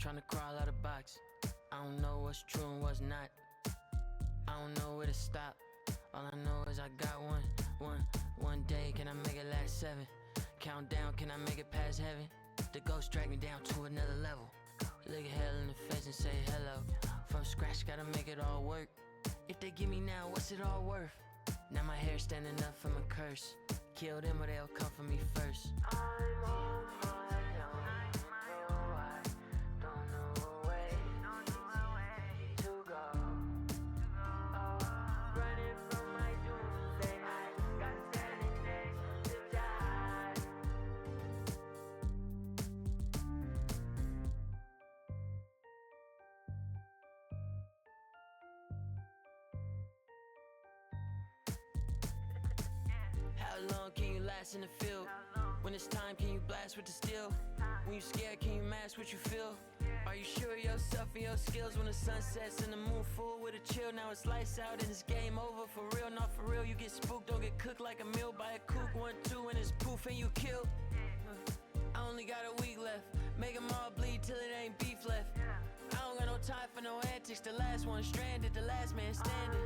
trying to crawl out of box. I don't know what's true and what's not. I don't know where to stop. All I know is I got one day. Can I make it last 7? Countdown, can I make it past heaven? The ghost drag me down to another level. Look at hell in the face and say hello. From scratch, gotta make it all work. If they give me now, what's it all worth? Now my hair standing up from a curse. Kill them or they'll come for me first. I'm on my own, so I don't know a way to go. Running from my doomsday, I got standing next to die. How long can you last in the field? When it's time, can you blast with the steel? When you scared, can you mask what you feel? Are you sure of yourself and your skills? When the sun sets and the moon full with a chill, now it's lights out and it's game over. For real, not for real, you get spooked, don't get cooked like a meal by a kook. 1, 2 and it's poof and you killed. I only got a week left, make them all bleed till it ain't beef left. I don't got no time for no antics, the last one stranded, the last man standing.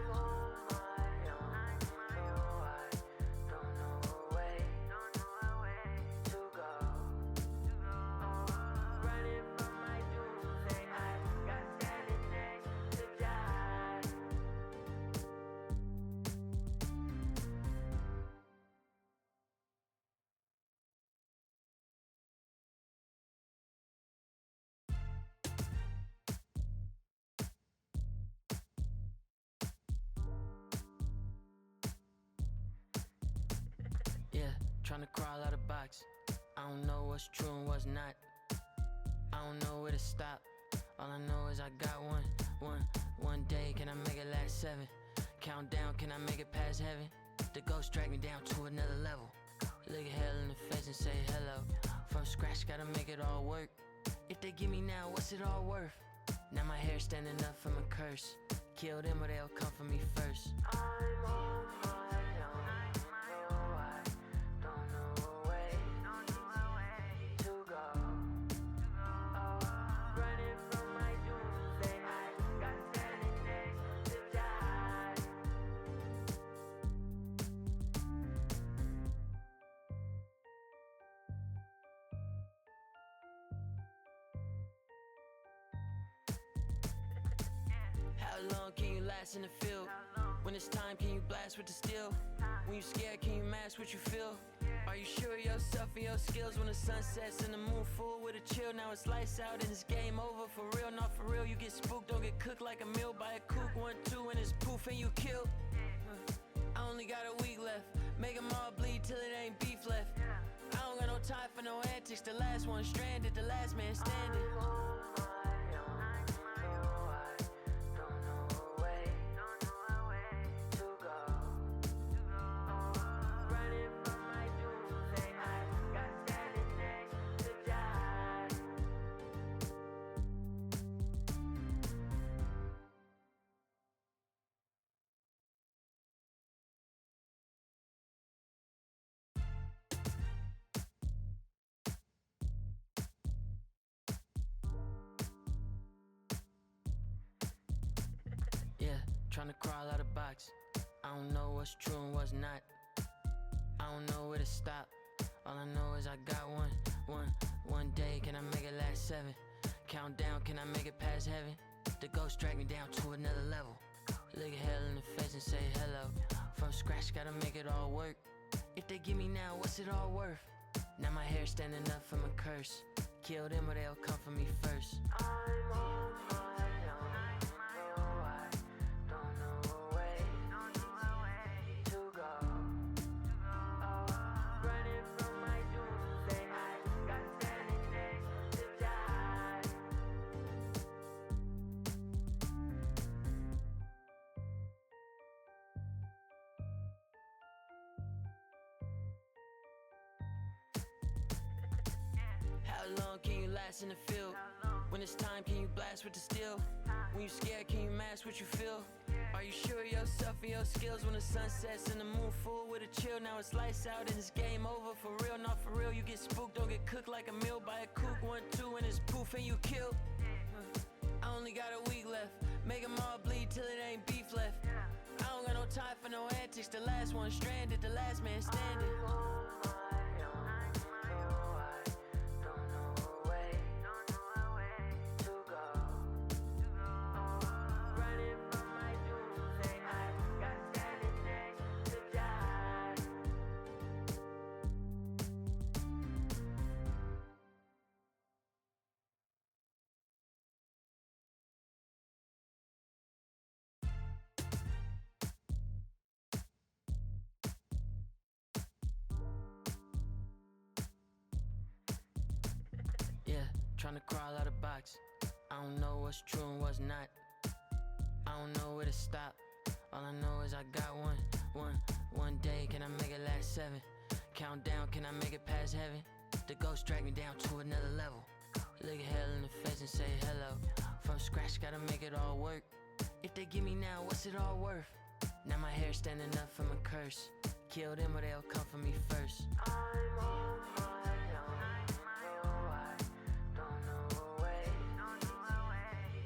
Yeah, trying to crawl out of box. I don't know what's true and what's not. I don't know where to stop. All I know is I got one day. Can I make it last 7? Countdown, can I make it past heaven? The ghost drag me down to another level. Look at hell in the face and say hello. From scratch, gotta make it all work. If they give me now, what's it all worth? Now my hair standing up from a curse. Kill them or they'll come for me first. I'm on my own, so I don't know a way to go. Running from my doomsday, I got standing next to die. How long can you last in the field? When it's time, can you blast with the steel? When you scared, can you mask what you feel? Are you sure of yourself and your skills? When the sun sets and the moon full with a chill, now it's lights out and it's game over. For real, not for real, you get spooked, don't get cooked like a meal by a kook. 1, 2 and it's poof and you killed. I only got a week left, make them all bleed till it ain't beef left. I don't got no time for no antics, the last one stranded, the last man standing. Yeah, trying to crawl out of box. I don't know what's true and what's not. I don't know where to stop. All I know is I got one day. Can I make it last 7? Countdown, can I make it past heaven? The ghost drag me down to another level. Look at hell in the face and say hello. From scratch, gotta make it all work. If they give me now, what's it all worth? Now my hair standing up from a curse. Kill them or they'll come for me first. I'm on my own, so I don't know a way to go. Running from my doomsday, I got standing next to die. How long can you last in the field? When it's time, can you blast with the steel? When you scared, can you mask what you feel? Are you sure of yourself and your skills? When the sun sets and the moon full with a chill, now it's lights out and it's game over. For real, not for real, you get spooked, don't get cooked like a meal by a kook. 1, 2 and it's poof and you killed. I only got a week left. Make them all bleed till it ain't beef left. I don't got no time for no antics. The last one stranded, the last man standing. Yeah, trying to crawl out of box. I don't know what's true and what's not. I don't know where to stop. All I know is I got one day. Can I make it last 7? Countdown, can I make it past heaven? The ghost drag me down to another level. Look at hell in the face and say hello. From scratch, gotta make it all work. If they give me now, what's it all worth? Now my hair standing up from a curse. Kill them or they'll come for me first. I'm on my own, so I don't know a way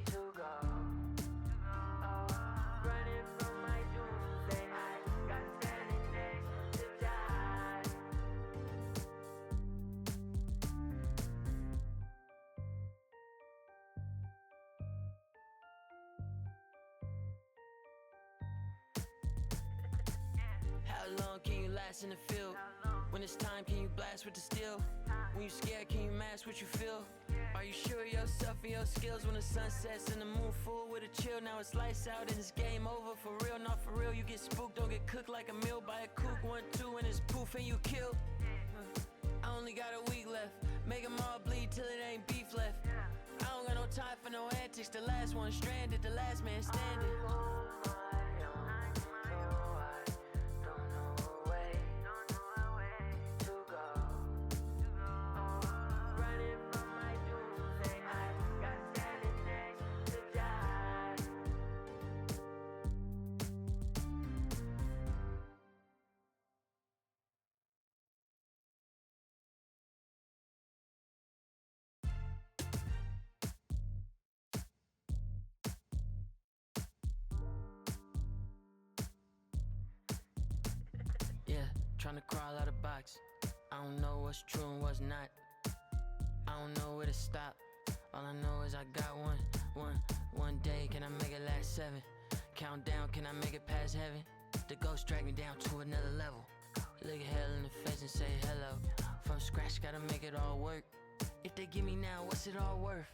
to go. Running from my doomsday, I got standing next to die. How long can you last in the field? When it's time, can you blast with the steel? When you scared, can you mask what you feel? Are you sure of yourself and your skills? When the sun sets and the moon full with a chill, now it's lights out and it's game over. For real, not for real, you get spooked, don't get cooked like a meal by a kook. 1, 2, and it's poof and you killed. I only got a week left. Make them all bleed till it ain't beef left. I don't got no time for no antics. The last one stranded, the last man standing. Yeah, trying to crawl out of box. I don't know what's true and what's not. I don't know where to stop. All I know is I got one day. Can I make it last 7? Countdown, can I make it past heaven? The ghost drag me down to another level. Look at hell in the face and say hello. From scratch, gotta make it all work. If they give me now, what's it all worth?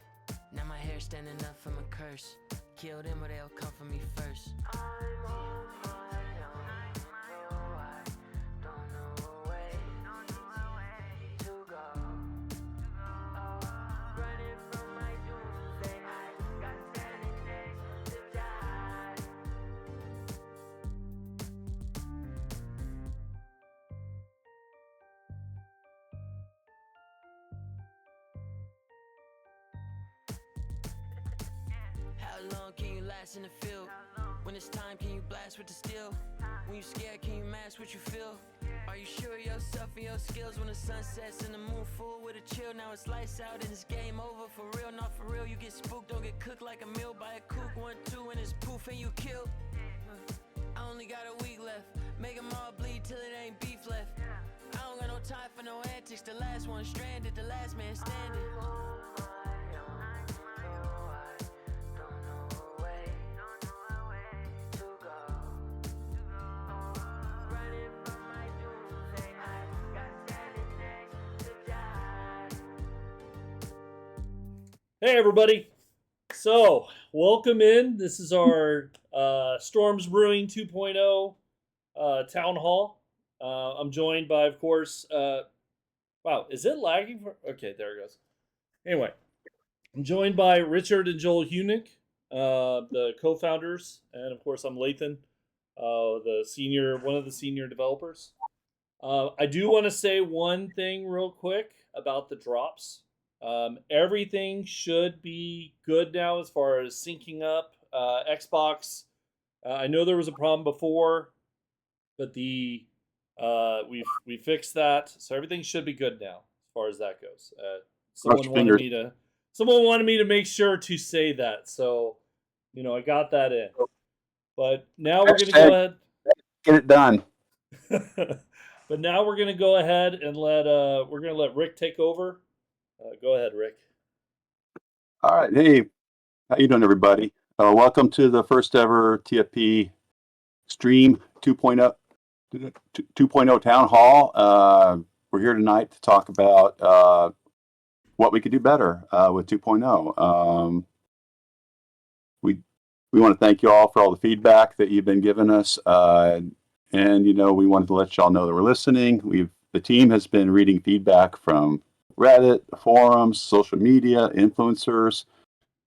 Now my hair standing up from a curse. Kill them or they'll come for me first. I'm on my own, so I don't know a way to go. Running from my doomsday, I got standing next to die. How long can you last in the field? When it's time, can you blast with the steel? When you scared, can you mask what you feel? Are you sure of yourself and your skills? When the sun sets and the moon full with a chill, now it's lights out and it's game over. For real, not for real, you get spooked, don't get cooked like a meal by a kook. 1, 2, and it's poof and you killed. I only got a week left. Make them all bleed till it ain't beef left. I don't got no time for no antics. The last one stranded, the last man standing. Hey everybody, so welcome in. This is our Storms Brewing 2.0 Town Hall. I'm joined by, of course, wow, is it lagging? Okay, there it goes. Anyway, I'm joined by Richard and Joel Hunick, the co-founders, and of course I'm Lathan, one of the senior developers. I do want to say one thing real quick about the drops. Everything should be good now as far as syncing up. Xbox, I know there was a problem before, but we fixed that, so everything should be good now as far as that goes. Someone wanted me to someone wanted me to make sure to say that, so I got that in. But now we're gonna go ahead. Get it done. But now we're gonna go ahead and let Rick take over. Go ahead, Rick. All right. Hey, how you doing, everybody? Welcome to the first ever TFP Stream 2.0 Town Hall. We're here tonight to talk about what we could do better with 2.0. We want to thank you all for all the feedback that you've been giving us. And we wanted to let y'all know that we're listening. The team has been reading feedback from Reddit, forums, social media, influencers,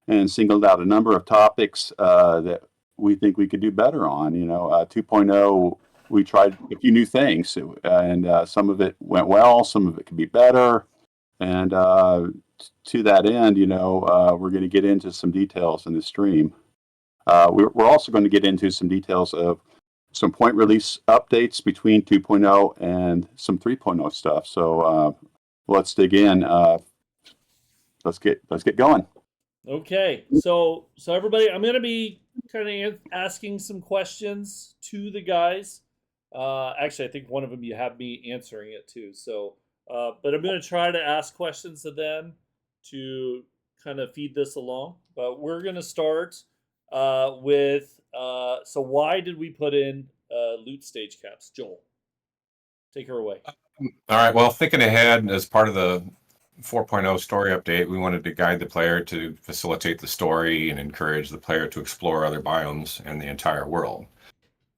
and singled out a number of topics that we think we could do better on. 2.0, we tried a few new things, and some of it went well, some of it could be better. And to that end, we're going to get into some details in the stream. We're also going to get into some details of some point release updates between 2.0 and some 3.0 stuff. So let's dig in. Let's get going. Okay, so everybody, I'm going to be kind of asking some questions to the guys. Actually, I think one of them you have me answering it too. So, but I'm going to try to ask questions to them to kind of feed this along. But we're going to start with so why did we put in loot stage caps? Joel, take her away. All right. Well, thinking ahead as part of the 4.0 story update, we wanted to guide the player to facilitate the story and encourage the player to explore other biomes and the entire world.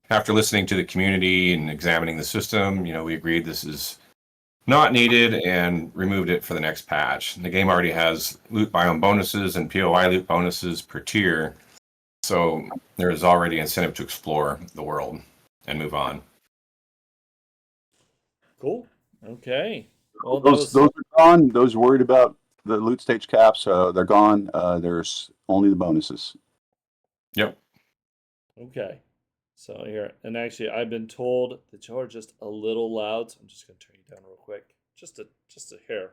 After listening to the community and examining the system, we agreed this is not needed and removed it for the next patch. The game already has loot biome bonuses and POI loot bonuses per tier, so there is already incentive to explore the world and move on. Cool. Okay. Well, those are gone. Those worried about the loot stage caps, they're gone. There's only the bonuses. Yep. Okay. So here, and actually, I've been told that you are just a little loud, so I'm just going to turn you down real quick, just a hair.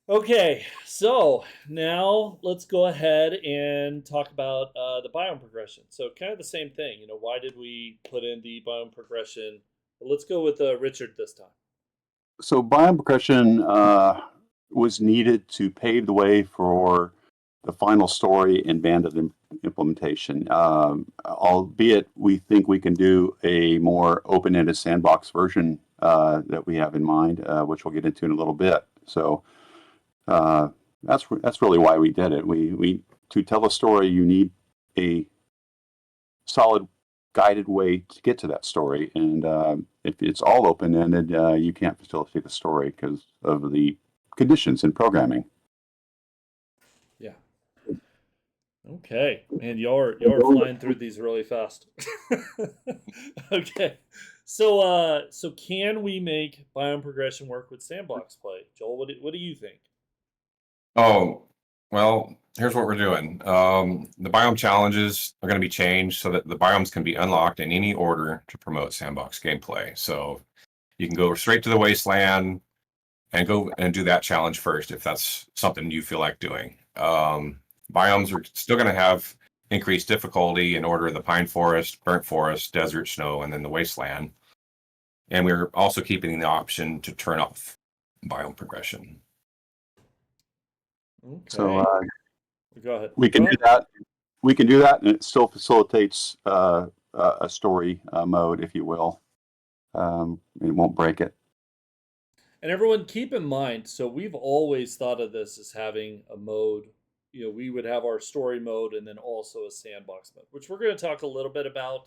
Okay, so now let's go ahead and talk about the biome progression. So kind of the same thing, why did we put in the biome progression? Well, let's go with Richard this time. So biome progression was needed to pave the way for the final story and bandit implementation. Albeit we think we can do a more open-ended sandbox version that we have in mind, which we'll get into in a little bit. So that's really why we did it. We to tell a story, you need a solid guided way to get to that story, and if it's all open-ended, you can't facilitate the story because of the conditions in programming. Yeah. Okay, man, y'all are flying through these really fast. Okay, so can we make biome progression work with sandbox play, Joel? What do you think? Oh, well, here's what we're doing. The biome challenges are going to be changed so that the biomes can be unlocked in any order to promote sandbox gameplay. So you can go straight to the wasteland and go and do that challenge first if that's something you feel like doing. Biomes are still going to have increased difficulty in order of the pine forest, burnt forest, desert, snow, and then the wasteland. And we're also keeping the option to turn off biome progression. Okay. So go ahead. We can do that. We can do that, and it still facilitates a story mode, if you will. It won't break it. And everyone, keep in mind. So we've always thought of this as having a mode. We would have our story mode and then also a sandbox mode, which we're going to talk a little bit about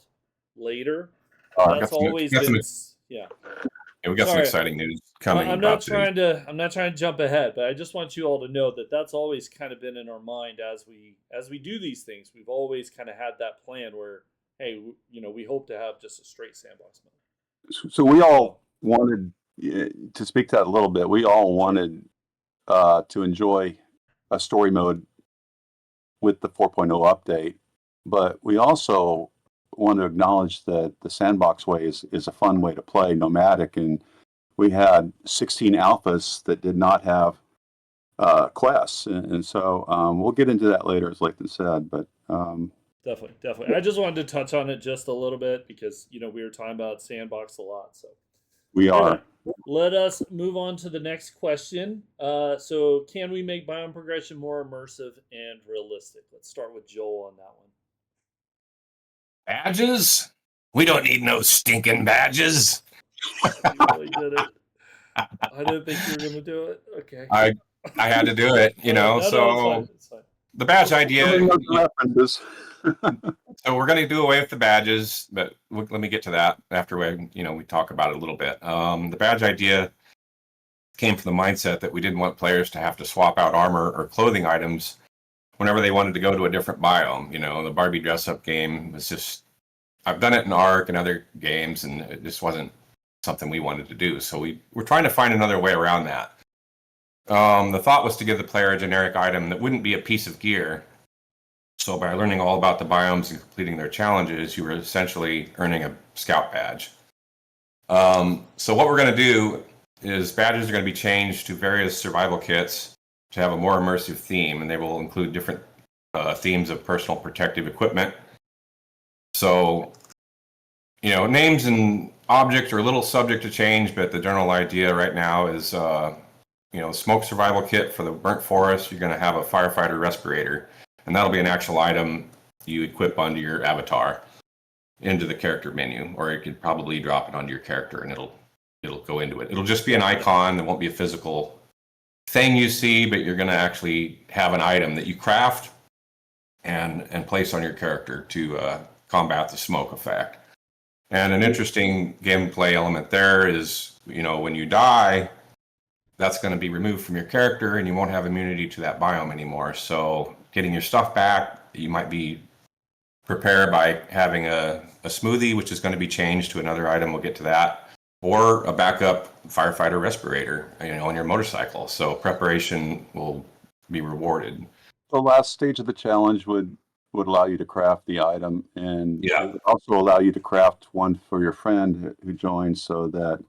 later. That's always been, yeah. And we got some exciting news coming. I'm not trying to jump ahead, but I just want you all to know that that's always kind of been in our mind as we do these things. We've always kind of had that plan where, hey, we hope to have just a straight sandbox mode. So we all wanted to speak to that a little bit. We all wanted to enjoy a story mode with the 4.0 update, but we also want to acknowledge that the sandbox way is a fun way to play nomadic, and we had 16 alphas that did not have quests, and so we'll get into that later, as Lathan said. But Definitely. I just wanted to touch on it just a little bit because we were talking about sandbox a lot. So we are. anyway, let us move on to the next question. So can we make biome progression more immersive and realistic? Let's start with Joel on that one. Badges? We don't need no stinking badges. You really did it. I didn't think you were going to do it. Okay. I had to do it, No, so it's fine. the badge idea. References. So we're going to do away with the badges, but let me get to that after we talk about it a little bit. The badge idea came from the mindset that we didn't want players to have to swap out armor or clothing items whenever they wanted to go to a different biome. The Barbie dress-up game was just, I've done it in Ark and other games, and it just wasn't something we wanted to do. So we're trying to find another way around that. The thought was to give the player a generic item that wouldn't be a piece of gear. So by learning all about the biomes and completing their challenges, you were essentially earning a scout badge. So what we're going to do is badges are going to be changed to various survival kits to have a more immersive theme, and they will include different themes of personal protective equipment. So, names and objects are a little subject to change, but the general idea right now is, smoke survival kit for the burnt forest. You're going to have a firefighter respirator, and that'll be an actual item you equip onto your avatar into the character menu, or you could probably drop it onto your character and it'll go into it. It'll just be an icon. There won't be a physical thing you see, but you're going to actually have an item that you craft and place on your character to combat the smoke effect. And an interesting gameplay element there is, when you die, that's going to be removed from your character and you won't have immunity to that biome anymore. So getting your stuff back, you might be prepared by having a smoothie, which is going to be changed to another item. We'll get to that. Or a backup firefighter respirator, on your motorcycle. So preparation will be rewarded. The last stage of the challenge would allow you to craft the item, and Yeah. it would also allow you to craft one for your friend who joins, so that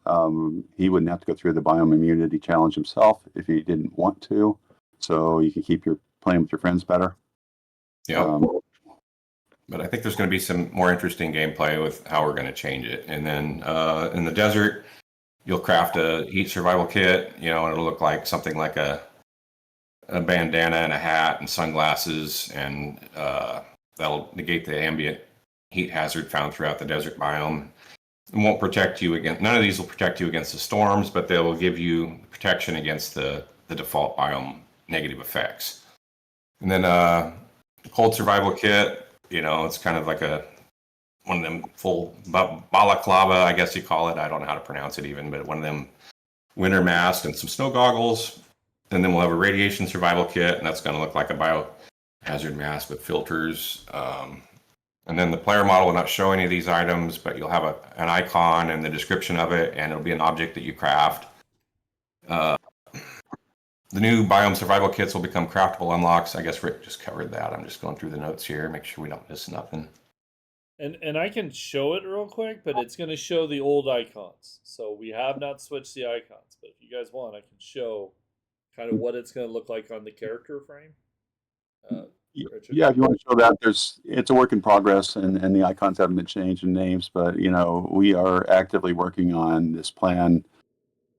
he wouldn't have to go through the biome immunity challenge himself if he didn't want to. So you can keep playing with your friends better. Yeah. But I think there's going to be some more interesting gameplay with how we're going to change it. And then in the desert, you'll craft a heat survival kit, and it'll look like something like a bandana and a hat and sunglasses, and that'll negate the ambient heat hazard found throughout the desert biome. It won't protect you against, none of these will protect you against the storms, but they will give you protection against the default biome negative effects. And then the cold survival kit, it's kind of like one of them full balaclava, I guess you call it. I don't know how to pronounce it even, but one of them winter masks and some snow goggles. And then we'll have a radiation survival kit, and that's going to look like a biohazard mask with filters. And then the player model will not show any of these items, but you'll have an icon and the description of it, and it'll be an object that you craft. The new biome survival kits will become craftable unlocks. I guess Rick just covered that. I'm just going through the notes here, make sure we don't miss nothing. And I can show it real quick, but it's going to show the old icons. So we have not switched the icons, but if you guys want, I can show kind of what it's going to look like on the character frame. Yeah, if you want to show that, it's a work in progress, and the icons haven't been changed in names, but we are actively working on this plan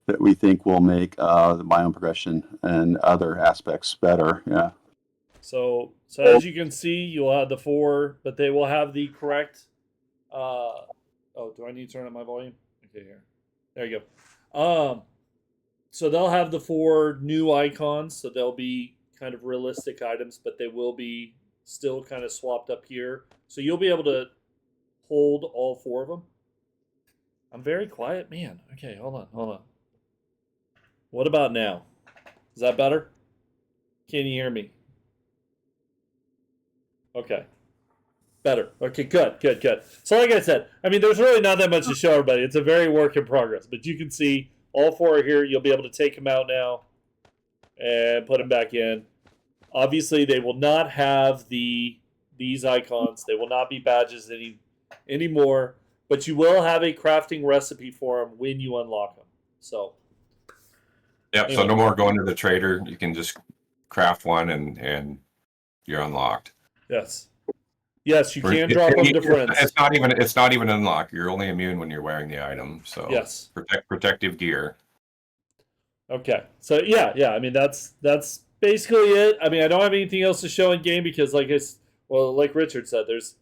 that we think will make the biome progression and other aspects better. Yeah. So as you can see, you'll have the 4, but they will have the correct. Do I need to turn up my volume? Okay, here. There you go. So they'll have the 4 new icons, so they'll be kind of realistic items, but they will be still kind of swapped up here. So you'll be able to hold all 4 of them. I'm very quiet, man. Okay, hold on. What about now? Is that better? Can you hear me? Okay. Better. Okay, good. So like I said, there's really not that much to show everybody. It's a very work in progress. But you can see all 4 are here. You'll be able to take them out now and put them back in. Obviously, they will not have these icons. They will not be badges anymore. But you will have a crafting recipe for them when you unlock them. So Yep. So Anyway. no more going to the trader. You can just craft one and you're unlocked. Yes. Yes, you Or can drop them to it's friends. not even unlocked. You're only immune when you're wearing the item. So Yes. protective gear. Okay. So yeah. I mean, that's basically it. I mean, I don't have anything else to show in game because, like Richard said, there's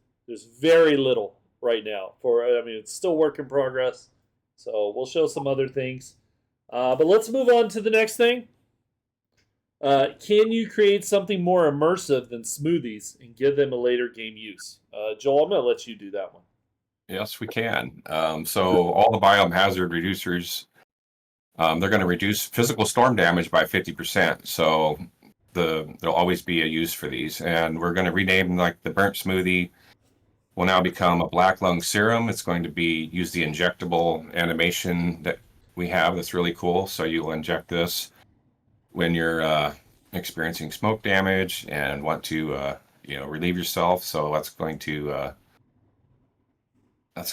very little right now. I mean, it's still work in progress. So we'll show some other things. But let's move on to the next thing. Can you create something more immersive than smoothies and give them a later game use? Joel, I'm going to let you do that one. Yes, we can. So all the biome hazard reducers, they're going to reduce physical storm damage by 50%. So there'll always be a use for these, and we're going to rename like the burnt smoothie will now become a black lung serum. It's going to be use the injectable animation that we have. That's really cool. So you'll inject this when you're experiencing smoke damage and want to relieve yourself. So that's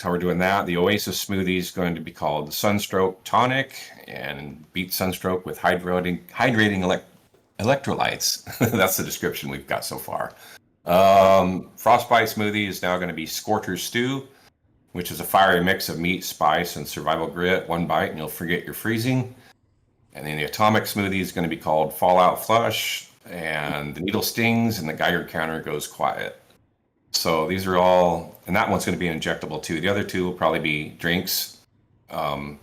how we're doing that. The Oasis smoothie is going to be called the Sunstroke Tonic and beat sunstroke with hydrating electrolytes. That's the description we've got so far. Frostbite smoothie is now going to be Scorcher Stew, which is a fiery mix of meat, spice, and survival grit. One bite and you'll forget you're freezing. And then the Atomic smoothie is going to be called Fallout Flush, and the needle stings and the Geiger counter goes quiet. So these are all, and that one's going to be injectable too. The other two will probably be drinks or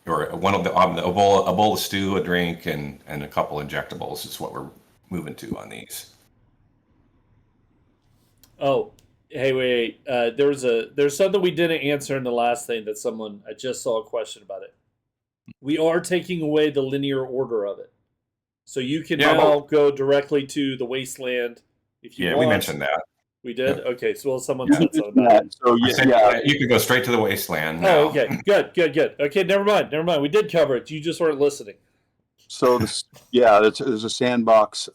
one of a bowl of stew, a drink, and a couple injectables is what we're moving to on these. Oh, hey, wait. There's something we didn't answer in the last thing that I just saw a question about it. We are taking away the linear order of it, so you can now go directly to the wasteland if you want. We mentioned that. We did? Okay, so someone said something about it. So you could go straight to the wasteland now. Oh, okay. Good. Okay, never mind. We did cover it. You just weren't listening. So there's a sandbox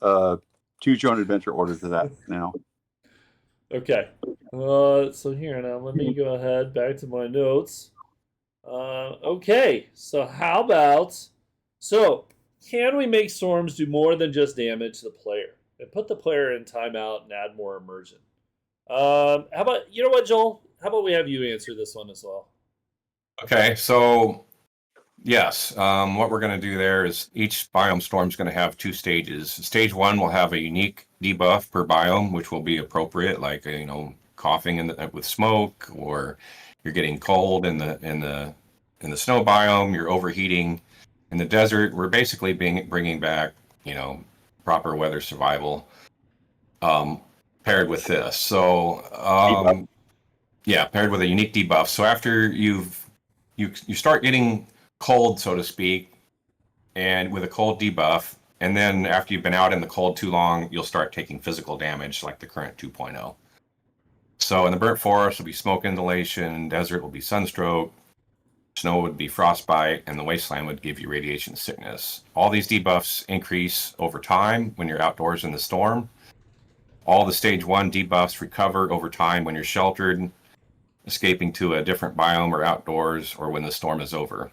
choose your own adventure order to that now. Okay. So here now, let me go ahead back to my notes. Okay. So can we make storms do more than just damage the player and put the player in timeout and add more immersion? How about, you know what, Joel? How about we have you answer this one as well? Okay, so yes, what we're going to do there is each biome storm is going to have two stages. Stage one will have a unique debuff per biome, which will be appropriate, like coughing with smoke, or you're getting cold in the snow biome, you're overheating in the desert. We're basically bringing back proper weather survival. Paired with this. So, paired with a unique debuff. So after you start getting cold, so to speak, and with a cold debuff, and then after you've been out in the cold too long, you'll start taking physical damage like the current 2.0. So in the burnt forest will be smoke inhalation, desert will be sunstroke, snow would be frostbite, and the wasteland would give you radiation sickness. All these debuffs increase over time when you're outdoors in the storm. All the stage one debuffs recover over time when you're sheltered, escaping to a different biome or outdoors, or when the storm is over.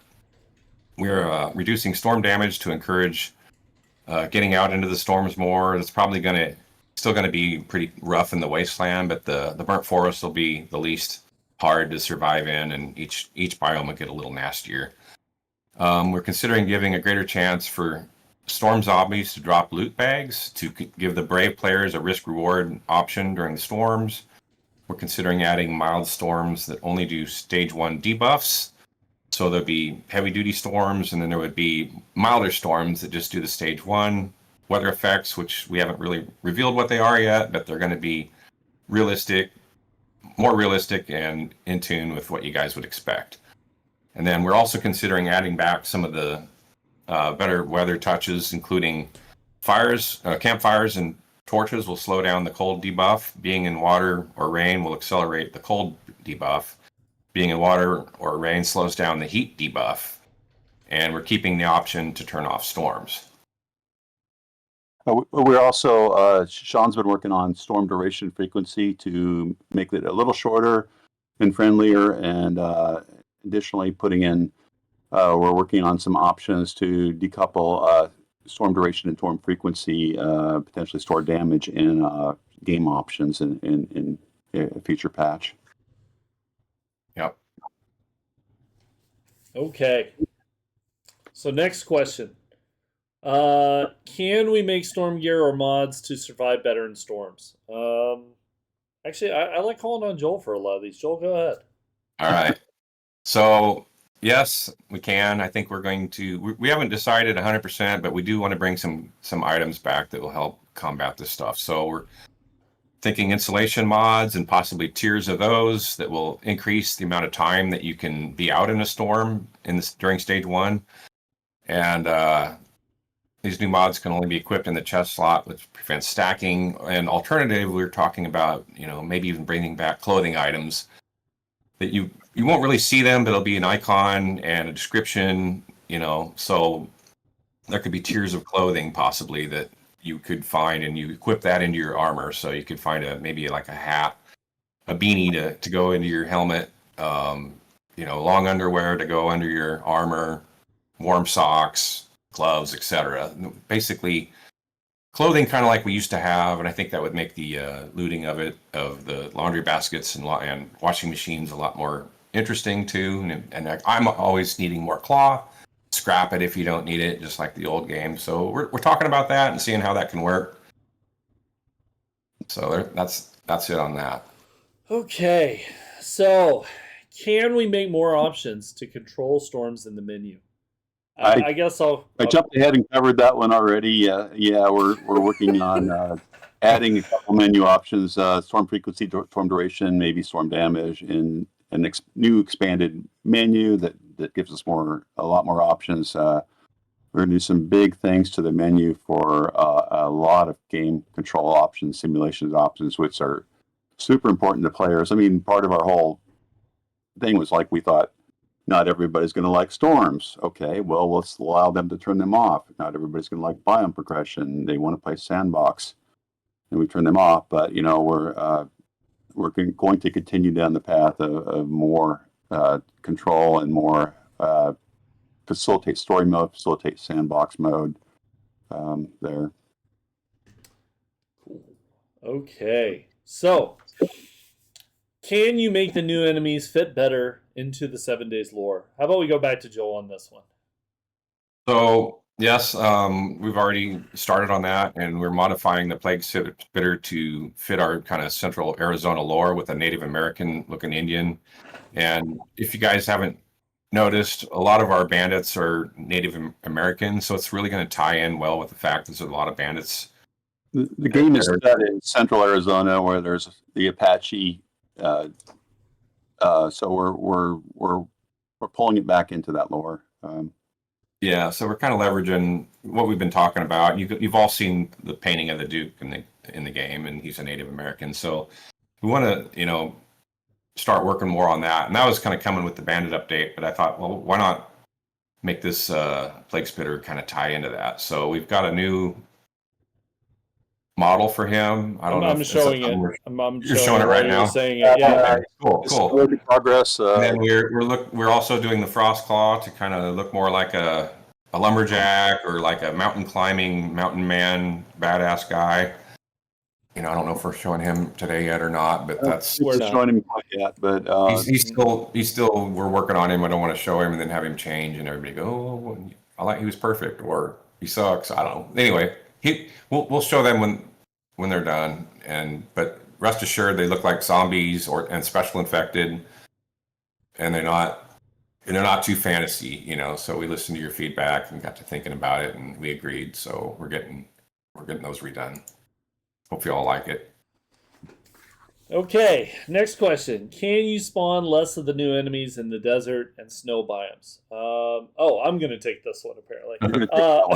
We're reducing storm damage to encourage getting out into the storms more. It's probably still going to be pretty rough in the wasteland, but the burnt forest will be the least hard to survive in, and each biome will get a little nastier. We're considering giving a greater chance for storm zombies to drop loot bags to give the brave players a risk reward option during the storms. We're considering adding mild storms that only do stage one debuffs. So there'll be heavy duty storms, and then there would be milder storms that just do the stage one weather effects, which we haven't really revealed what they are yet, but they're going to be more realistic and in tune with what you guys would expect. And then we're also considering adding back some of the better weather touches, including campfires and torches will slow down the cold debuff. Being in water or rain will accelerate the cold debuff. Being in water or rain slows down the heat debuff. And we're keeping the option to turn off storms. We're also, Sean's been working on storm duration frequency to make it a little shorter and friendlier, and additionally putting in We're working on some options to decouple storm duration and storm frequency, potentially store damage in game options in a future patch. Yep. Okay. So next question. Can we make storm gear or mods to survive better in storms? Actually, I like calling on Joel for a lot of these. Joel, go ahead. All right. So yes, we can. I think we're going to. We haven't decided 100%, but we do want to bring some items back that will help combat this stuff. So we're thinking insulation mods and possibly tiers of those that will increase the amount of time that you can be out in a storm during stage 1. And these new mods can only be equipped in the chest slot, which prevents stacking. And alternative, we're talking about, maybe even bringing back clothing items that you won't really see them, but it'll be an icon and a description, so there could be tiers of clothing possibly that you could find, and you equip that into your armor. So you could find maybe like a hat, a beanie to go into your helmet, long underwear to go under your armor, warm socks, gloves, etc. Basically, clothing kind of like we used to have, and I think that would make the looting of the laundry baskets and washing machines a lot more interesting too. And I'm always needing more cloth. Scrap it if you don't need it, just like the old game. So we're talking about that and seeing how that can work. So that's it on that. Okay, so can we make more options to control storms in the menu? I guess I jumped ahead and covered that one already. Yeah, we're working on adding a couple menu options: storm frequency, storm duration, maybe storm damage, in a new expanded menu that gives us a lot more options. We're going to do some big things to the menu for a lot of game control options, simulations options, which are super important to players. I mean, part of our whole thing was like, we thought not everybody's going to like storms. Okay, well, let's allow them to turn them off. Not everybody's going to like biome progression. They want to play sandbox, and we turn them off. But we're going to continue down the path of more control and more facilitate story mode, facilitate sandbox mode there. Okay, so can you make the new enemies fit better into the 7 days lore? How about we go back to Joel on this one? So yes, we've already started on that, and we're modifying the Plague Spitter to fit our kind of central Arizona lore with a Native American looking Indian. And if you guys haven't noticed, a lot of our bandits are Native American, so it's really going to tie in well with the fact there's a lot of bandits. The game is set in central Arizona, where there's the Apache. So we're pulling it back into that lore. Yeah, so we're kind of leveraging what we've been talking about. You've all seen the painting of the Duke in the game, and he's a Native American. So we want to start working more on that. And that was kind of coming with the bandit update. But I thought, well, why not make this Plague Spitter kind of tie into that? So we've got a new model for him. I don't know. I'm showing it. You're showing it right now. Saying it. Yeah. Cool. Progress. And then we're also doing the Frost Claw to kind of look more like a lumberjack or like a mountain climbing mountain man badass guy. I don't know if we're showing him today yet or not, but we're not showing him quite yet. But he's still we're working on him. I don't want to show him and then have him change and everybody go, oh, he was perfect or he sucks. I don't know. Anyway, we'll show them when they're done, but rest assured they look like zombies and special infected, and they're not too fantasy, so we listened to your feedback and got to thinking about it, and we agreed, so we're getting those redone. Hope you all like it. Okay, next question. Can you spawn less of the new enemies in the desert and snow biomes? I'm going to take this one, apparently. I'm going to take that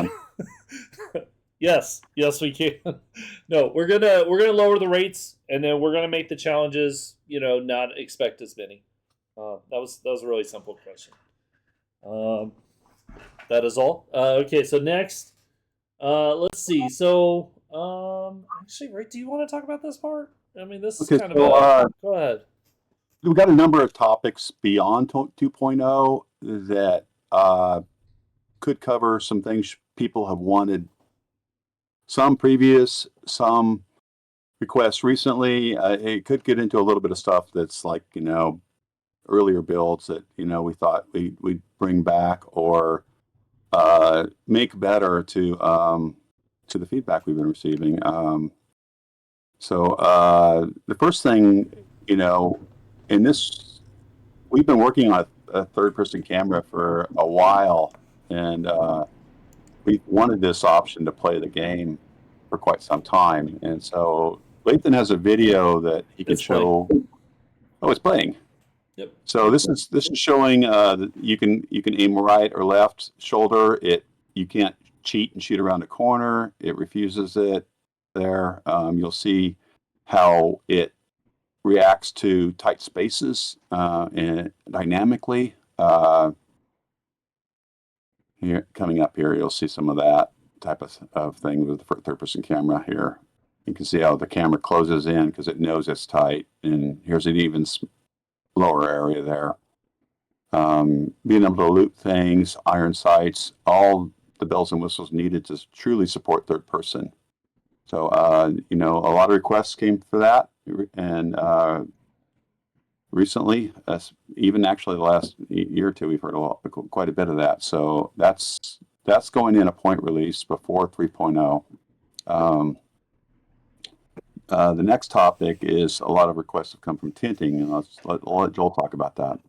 one. Yes, we can. No, we're gonna lower the rates, and then we're gonna make the challenges, not expect as many. That was a really simple question. That is all. Okay, so next, let's see. So, actually, Rick, do you want to talk about this part? I mean, this is kind of go ahead. We've got a number of topics beyond 2.0 that could cover some things people have wanted. Some previous, some requests recently. It could get into a little bit of stuff that's like, earlier builds that, we thought we'd bring back or make better to the feedback we've been receiving. So the first thing, in this, we've been working on a third-person camera for a while, and we wanted this option to play the game for quite some time. And so Lathan has a video that he can show. Oh, it's playing. Yep. So this is showing that you can aim right or left shoulder. You can't cheat and shoot around a corner. It refuses it there. You'll see how it reacts to tight spaces and dynamically. Here, coming up here, you'll see some of that type of thing with the third-person camera here. You can see how the camera closes in because it knows it's tight. And here's an even lower area there. Being able to loop things, iron sights, all the bells and whistles needed to truly support third person. So, a lot of requests came for that. And recently, even actually the last year or two, we've heard quite a bit of that. So that's going in a point release before 3.0. The next topic is a lot of requests have come from tinting, and I'll let Joel talk about that.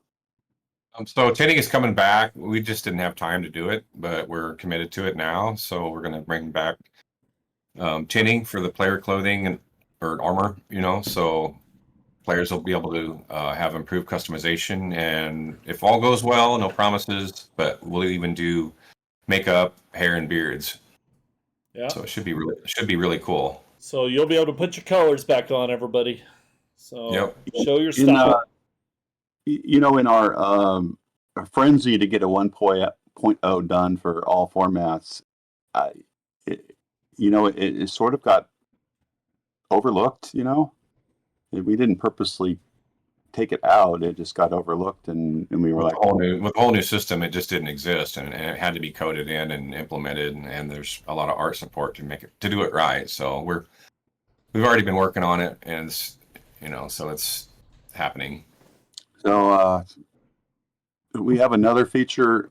So tinting is coming back. We just didn't have time to do it, but we're committed to it now. So we're going to bring back tinting for the player clothing or armor, so players will be able to have improved customization. And if all goes well, no promises, but we'll even do makeup, hair, and beards. Yeah. So it should be really cool. So you'll be able to put your colors back on, everybody. So yep. Show your style. In our frenzy to get a 1.0 done for all formats, it sort of got overlooked. We didn't purposely take it out; it just got overlooked, and we were like, with a whole new system, it just didn't exist, and it had to be coded in and implemented, and there's a lot of art support to do it right. So we've already been working on it, and so it's happening. So we have another feature.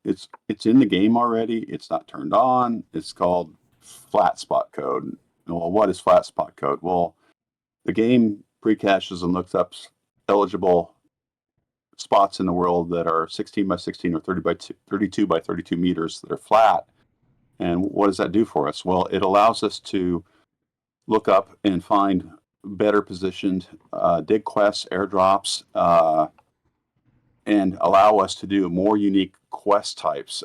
It's in the game already. It's not turned on. It's called flat spot code. Well, what is flat spot code? Well, the game pre-caches and looks up eligible spots in the world that are 16 by 16 or 32 by 32 meters that are flat. And what does that do for us? Well, it allows us to look up and find better positioned dig quests, airdrops, and allow us to do more unique quest types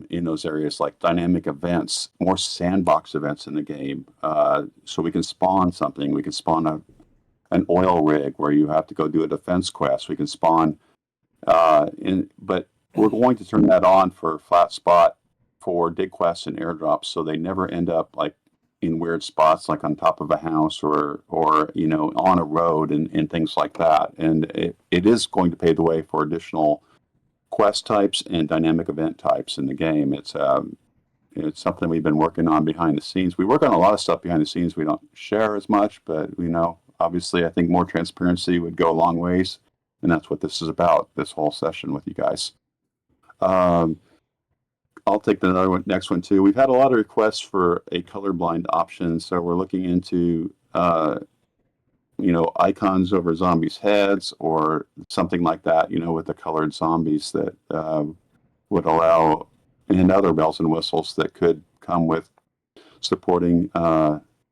in those areas, like dynamic events, more sandbox events in the game. So we can spawn something. We can spawn an oil rig where you have to go do a defense quest. We can spawn, but we're going to turn that on for flat spot for dig quests and airdrops, so they never end up like in weird spots, like on top of a house or on a road and things like that. And it is going to pave the way for additional quest types and dynamic event types in the game. It's something we've been working on behind the scenes. We work on a lot of stuff behind the scenes we don't share as much, but obviously I think more transparency would go a long ways, and that's what this is about, this whole session with you guys. I'll take the next one too. We've had a lot of requests for a colorblind option, so we're looking into icons over zombies' heads or something like that, with the colored zombies that would allow, and other bells and whistles that could come with supporting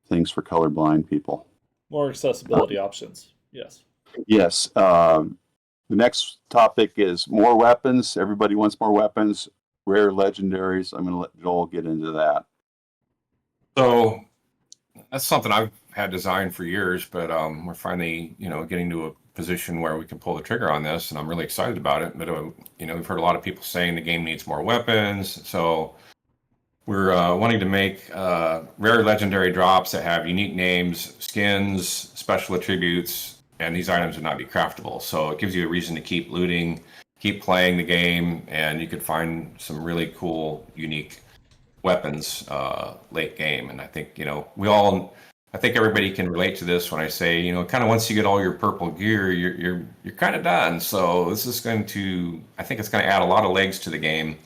things for colorblind people. More accessibility options. Yes. Yes. The next topic is more weapons. Everybody wants more weapons. Rare legendaries. I'm going to let Joel get into that. So that's something I've had designed for years, but we're finally, getting to a position where we can pull the trigger on this, and I'm really excited about it. But we've heard a lot of people saying the game needs more weapons, so we're wanting to make rare legendary drops that have unique names, skins, special attributes, and these items would not be craftable. So it gives you a reason to keep looting keep playing the game, and you could find some really cool, unique weapons late game. And I think, I think everybody can relate to this when I say, kind of once you get all your purple gear, you're kind of done. So this is I think it's going to add a lot of legs to the game,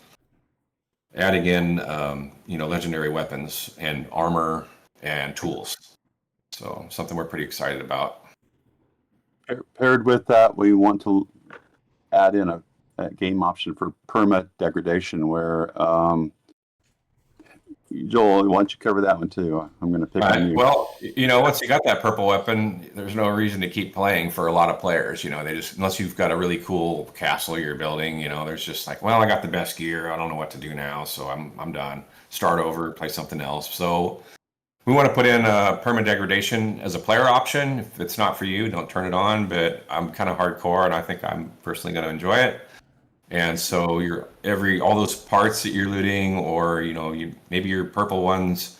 adding in, legendary weapons and armor and tools. So something we're pretty excited about. Paired with that, we want to add in a game option for perma degradation, where Joel, why don't you cover that one too? I'm going to pick on you. Well, once you got that purple weapon, there's no reason to keep playing for a lot of players. They just, unless you've got a really cool castle you're building, there's just like, well, I got the best gear. I don't know what to do now, so I'm done. Start over, play something else. So we want to put in a perma degradation as a player option. If it's not for you, don't turn it on. But I'm kind of hardcore, and I think I'm personally going to enjoy it. And so all those parts that you're looting, or maybe your purple one's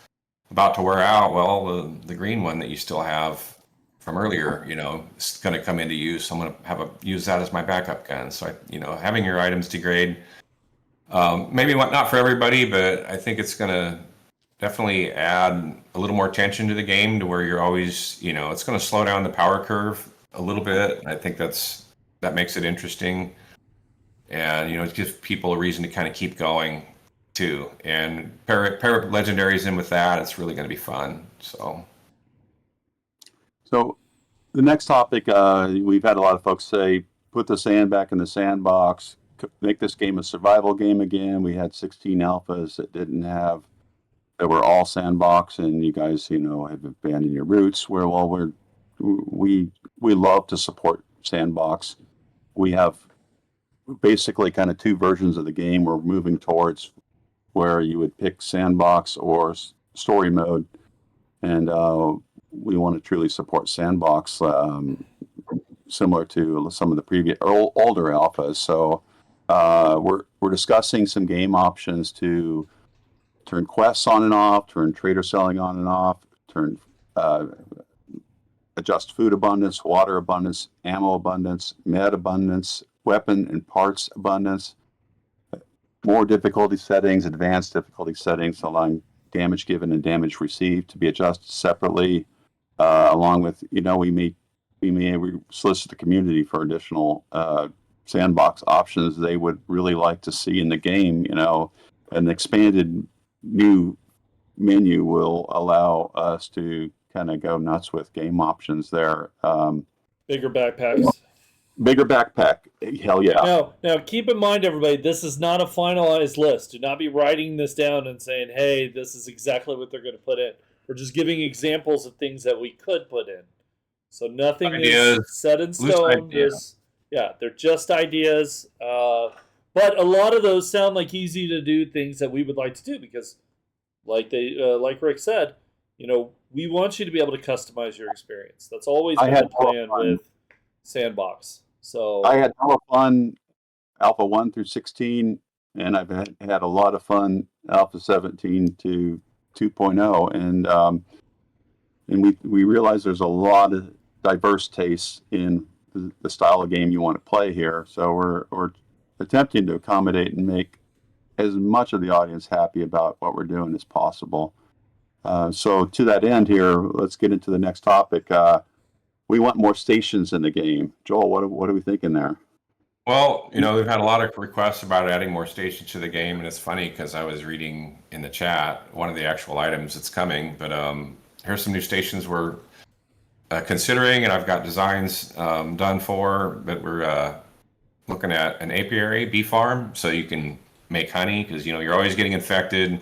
about to wear out. Well, the green one that you still have from earlier, is going to come into use. I'm going to use that as my backup gun. So having your items degrade, maybe not for everybody, but I think it's going to definitely add a little more tension to the game, to where you're always, it's going to slow down the power curve a little bit. I think that makes it interesting. And, it gives people a reason to kind of keep going too. And pair legendaries in with that, it's really going to be fun. So the next topic, we've had a lot of folks say, put the sand back in the sandbox, make this game a survival game again. We had 16 alphas that were all sandbox, and you guys, have abandoned your roots. We love to support sandbox. We have basically kind of two versions of the game we're moving towards, where you would pick sandbox or story mode, and we want to truly support sandbox, similar to some of the previous older alphas. So we're discussing some game options to turn quests on and off, turn trader selling on and off, adjust food abundance, water abundance, ammo abundance, med abundance, weapon and parts abundance, more difficulty settings, advanced difficulty settings, allowing damage given and damage received to be adjusted separately, along with, we may solicit the community for additional sandbox options they would really like to see in the game. An expanded new menu will allow us to kind of go nuts with game options there. Bigger backpacks. Bigger backpack. Hell yeah. Now keep in mind, everybody, this is not a finalized list. Do not be writing this down and saying, hey, this is exactly what they're going to put in. We're just giving examples of things that we could put in. So nothing is set in stone. They're just ideas. But a lot of those sound like easy to do things that we would like to do, because like Rick said, we want you to be able to customize your experience. That's always been the plan with Sandbox. So I had a lot of fun Alpha 1 through 16, and I've had a lot of fun Alpha 17 to 2.0, and we realize there's a lot of diverse tastes in the style of game you want to play here. So we're attempting to accommodate and make as much of the audience happy about what we're doing as possible. So to that end here, let's get into the next topic. We want more stations in the game. Joel, what are we thinking there? Well, we've had a lot of requests about adding more stations to the game, and it's funny because I was reading in the chat one of the actual items that's coming, but here's some new stations we're considering, and I've got designs done for, but we're looking at an apiary, bee farm, so you can make honey, because you're always getting infected,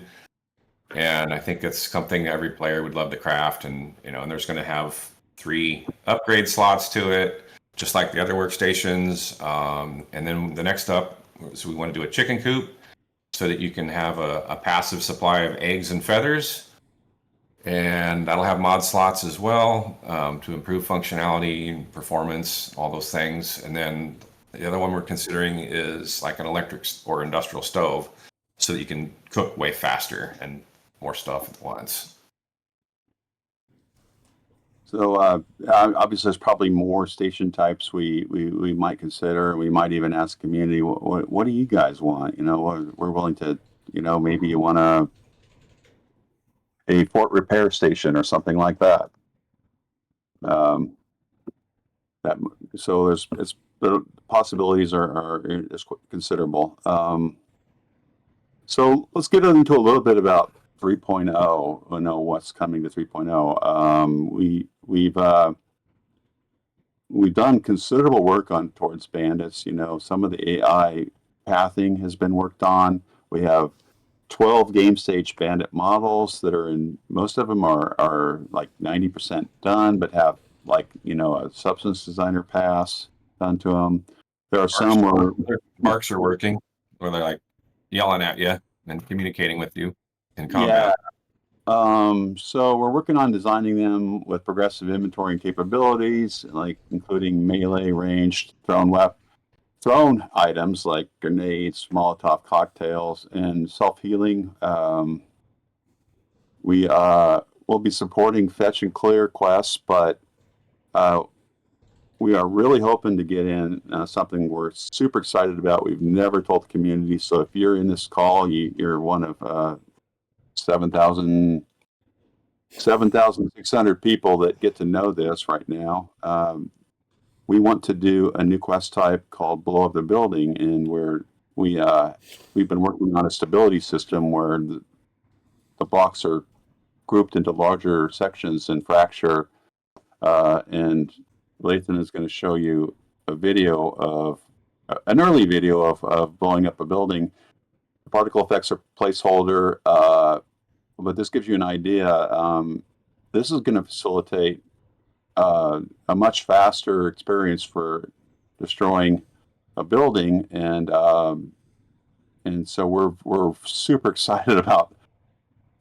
and I think it's something every player would love to craft, and and there's going to have 3 upgrade slots to it, just like the other workstations. And then the next up, so we want to do a chicken coop, so that you can have a passive supply of eggs and feathers, and that'll have mod slots as well, to improve functionality and performance, all those things. And then the other one we're considering is like an electric or industrial stove, so that you can cook way faster and more stuff at once. So obviously, there's probably more station types we might consider. We might even ask community, what do you guys want? We're willing to, maybe you want a fort repair station or something like that. Um, that so the possibilities are is considerable. So let's get into a little bit about 3.0. What's coming to 3.0. We've done considerable work on towards bandits. Some of the AI pathing has been worked on. We have 12 game stage bandit models that are in. Most of them are like 90% done, but have a substance designer pass done to them. There are some where marks are working, where they're like yelling at you and communicating with you in combat. So we're working on designing them with progressive inventory and capabilities, like including melee, ranged, thrown items like grenades, Molotov cocktails, and self-healing. We will be supporting fetch and clear quests, but we are really hoping to get in something we're super excited about. We've never told the community. So if you're in this call, you're one of 7,600 people that get to know this right now. We want to do a new quest type called Blow Up the Building, and where we've been working on a stability system where the blocks are grouped into larger sections and fracture. And Lathan is going to show you an early video of blowing up a building. The particle effects are placeholder, but this gives you an idea. This is going to facilitate a much faster experience for destroying a building, and so we're super excited about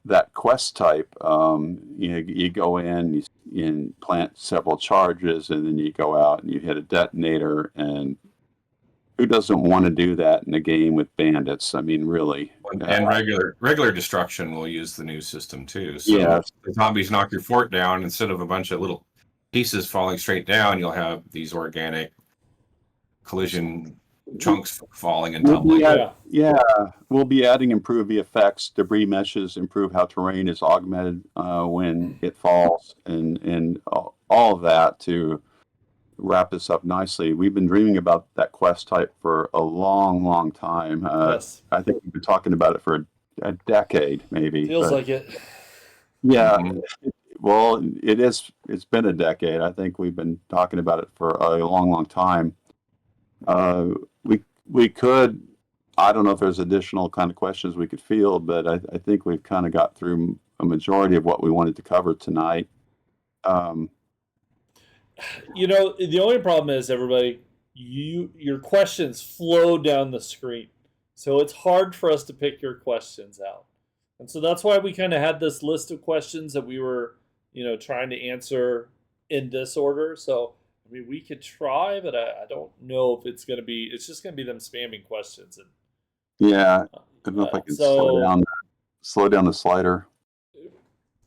that quest type. You go in, you plant several charges, and then you go out and you hit a detonator. And who doesn't want to do that in a game with bandits? I mean, really. And regular destruction will use the new system too. So Yes. if the zombies knock your fort down, instead of a bunch of little pieces falling straight down, you'll have these organic collision chunks falling and tumbling. We'll be adding improved VFX, debris meshes, improve how terrain is augmented when it falls, and all of that to wrap this up nicely. We've been dreaming about that quest type for a long time. Yes. I think we've been talking about it for a decade, maybe. Feels like it. Yeah. Well, it's been a decade. I think we've been talking about it for a long time. We could, I don't know if there's additional kind of questions we could field, but I think we've kind of got through a majority of what we wanted to cover tonight. The only problem is, everybody, your questions flow down the screen. So it's hard for us to pick your questions out. And so that's why we kind of had this list of questions that we were, trying to answer in this order. So, I mean, we could try, but I don't know if it's going to be, it's just going to be them spamming questions. And I don't know if I can slow down the slider.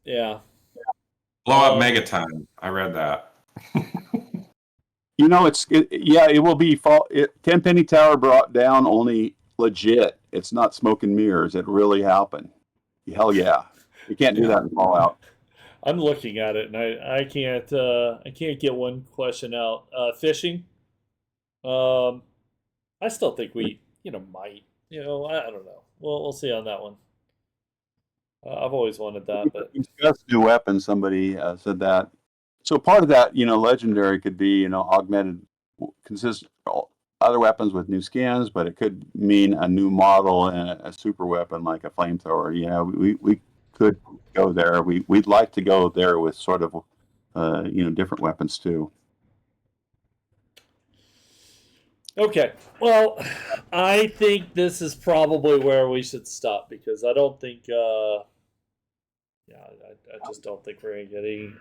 Yeah. Blow up Megaton. I read that. It will be Tenpenny Tower brought down only legit. It's not smoke and mirrors. It really happened. Hell yeah. You can't do that in Fallout. I'm looking at it and I can't get one question out. Fishing. I still think we might. I don't know. We'll see on that one. I've always wanted that, but discuss new weapons. Somebody said that. So part of that, legendary could be, augmented, other weapons with new skins, but it could mean a new model and a super weapon like a flamethrower. We could go there. We'd like to go there with sort of, different weapons too. Okay. Well, I think this is probably where we should stop because I don't think. I just don't think we're gonna get any.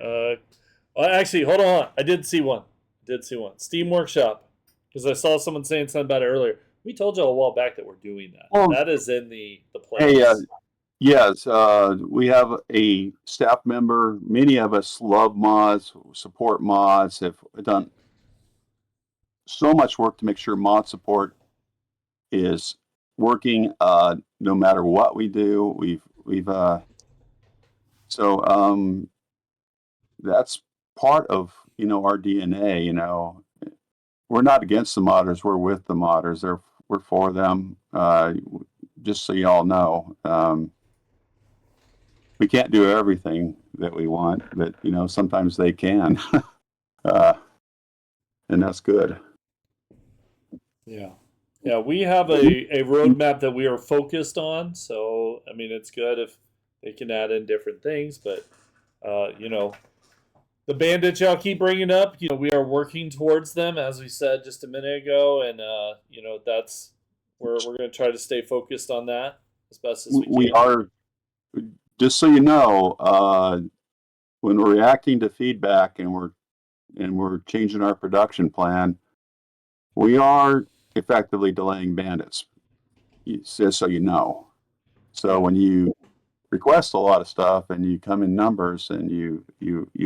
Actually, hold on. I did see one. Steam Workshop, because I saw someone saying something about it earlier. We told you a while back that we're doing that. That is in the plans. Hey, Yes, we have a staff member. Many of us love mods, support mods, have done so much work to make sure mod support is working no matter what we do. So that's part of our DNA. We're not against the modders. We're with the modders. We're for them. Just so you all know, we can't do everything that we want, but sometimes they can, and that's good. Yeah. Yeah, we have a roadmap that we are focused on. So, I mean, it's good if they can add in different things, but, the bandits y'all keep bringing up, we are working towards them, as we said just a minute ago. And, that's, we're going to try to stay focused on that as best as we can. We are, just so you know, when we're reacting to feedback and we're changing our production plan, we are effectively delaying bandits. Just so you know. So when you request a lot of stuff and you come in numbers and you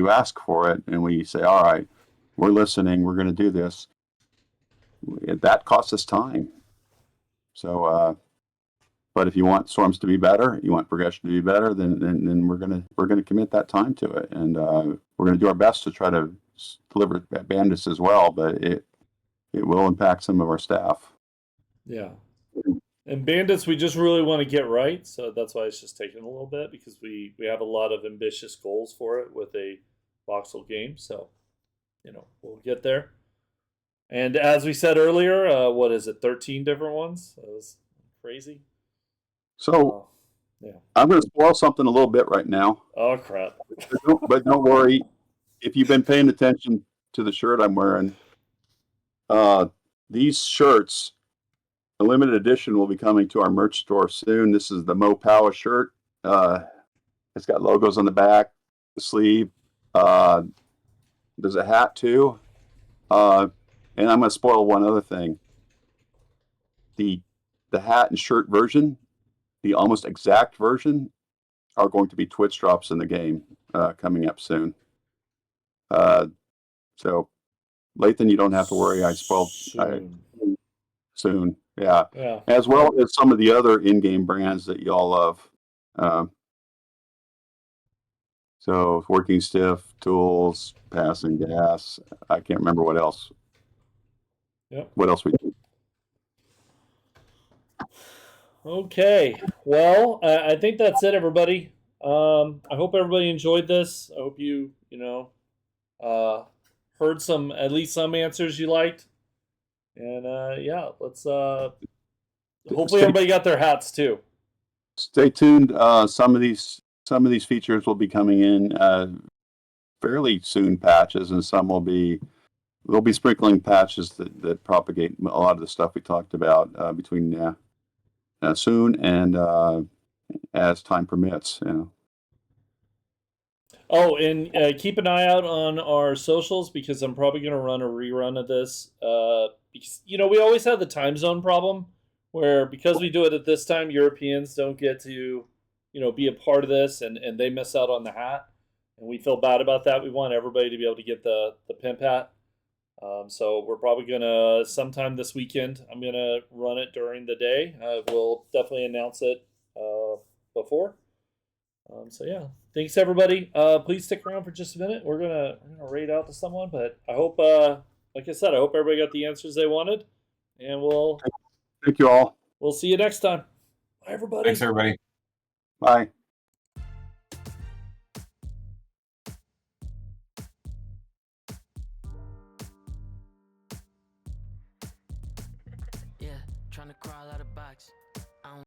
ask for it, and we say, all right, we're listening, we're going to do this, that costs us time. So but if you want storms to be better, you want progression to be better, then we're gonna commit that time to it, and we're gonna do our best to try to deliver bandits as well. But it will impact some of our staff. Yeah. And bandits, we just really want to get right, so that's why it's just taking a little bit, because we have a lot of ambitious goals for it with a voxel game. So, we'll get there. And as we said earlier, what is it? 13 different ones. That was crazy. So yeah. I'm going to spoil something a little bit right now. Oh crap! But don't worry. If you've been paying attention to the shirt I'm wearing, these shirts, a limited edition, will be coming to our merch store soon. This is the Mo Power shirt. It's got logos on the back, the sleeve. There's a hat too. And I'm going to spoil one other thing. The hat and shirt version, the almost exact version, are going to be Twitch drops in the game coming up soon. So, Lathan, you don't have to worry. I spoiled soon. Yeah. As well as some of the other in-game brands that y'all love. So, Working Stiff, Tools, Passing Gas. I can't remember what else. Yep. What else we do? Okay. Well, I think that's it, everybody. I hope everybody enjoyed this. I hope you heard at least some answers you liked. And yeah, let's hopefully everybody got their hats too. Stay tuned. Some of these features will be coming in fairly soon, patches, and some will be sprinkling patches that propagate a lot of the stuff we talked about between soon and as time permits. Oh, and keep an eye out on our socials, because I'm probably going to run a rerun of this. Because we always have the time zone problem, where because we do it at this time, Europeans don't get to be a part of this, and they miss out on the hat, and we feel bad about that. We want everybody to be able to get the pimp hat. So we're probably gonna sometime this weekend. I'm gonna run it during the day. We'll definitely announce it before. So yeah, thanks everybody. Please stick around for just a minute. We're gonna raid out to someone, but I hope, like I said, I hope everybody got the answers they wanted, and thank you all. We'll see you next time. Bye everybody. Thanks everybody. Bye. Yeah, trying to crawl out of box. I don't